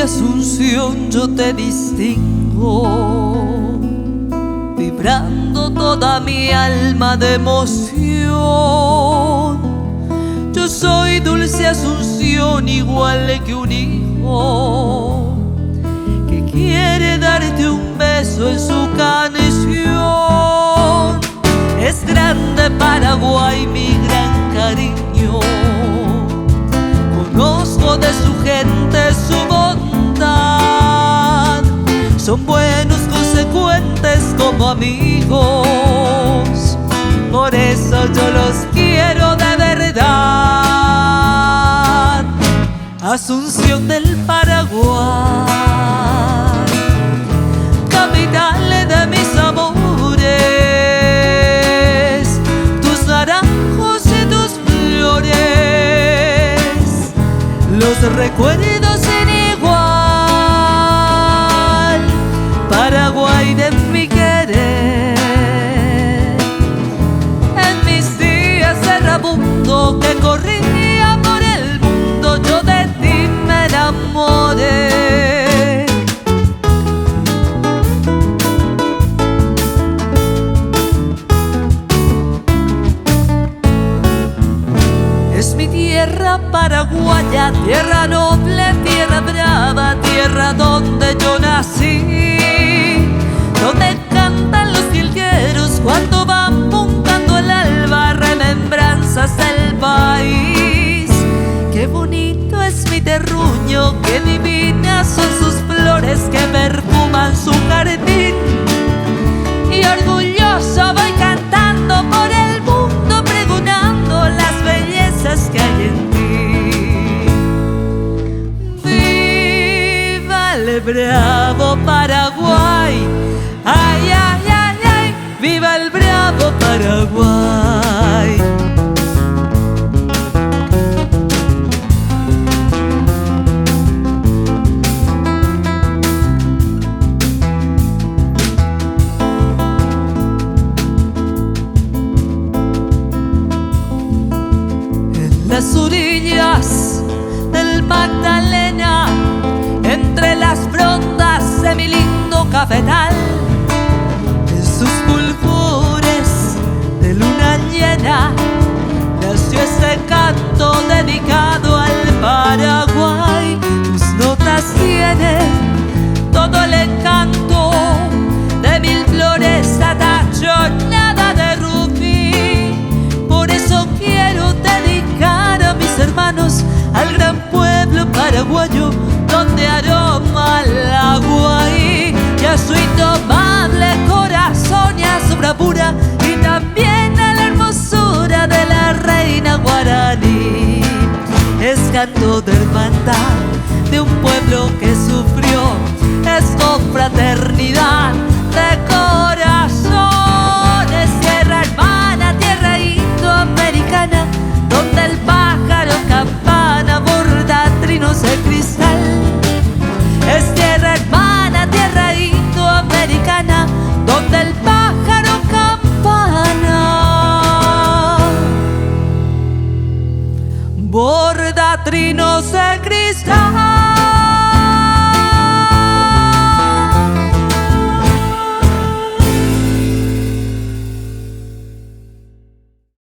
Asunción yo te distingo, vibrando toda mi alma de emoción. Yo soy Dulce Asunción, igual que un hijo que quiere darte un beso en su canción. Es grande Paraguay, mi gran cariño, conozco de su gente su bondad. Son buenos, consecuentes como amigos, por eso yo los quiero de verdad. Asunción del Paraguay, capital de mis amores, tus naranjos y tus flores, los recuerdos sin igual, Paraguay de mi querer. En mis días errabundo que corría por el mundo, yo de ti me enamoré. Es mi tierra paraguaya, tierra noble, tierra brava, tierra donde yo nací, donde cantan los jilgueros cuando van puntando el alba, remembranzas del país. Qué bonito es mi terruño, qué divinas son sus flores que perfuman su jardín, y orgulloso voy cantando por el mundo, pregonando las bellezas que hay en ti. ¡Viva el bravo Paraguay! ¡Ay, ay, ay, ay! ¡Viva el bravo Paraguay! Las orillas del Magdalena, entre las frondas de mi lindo cafetal, en sus fulgores de luna llena, nació este canto dedicado al Paraguay. Tus notas tienen todo el encanto de mil flores a tachonada de rubí. Por eso quiero dedicar a mis hermanos, al gran pueblo paraguayo donde aroma el agua y a su indomable corazón y a su bravura, y también a la hermosura de la reina guaraní. Es canto de hermandad de un pueblo que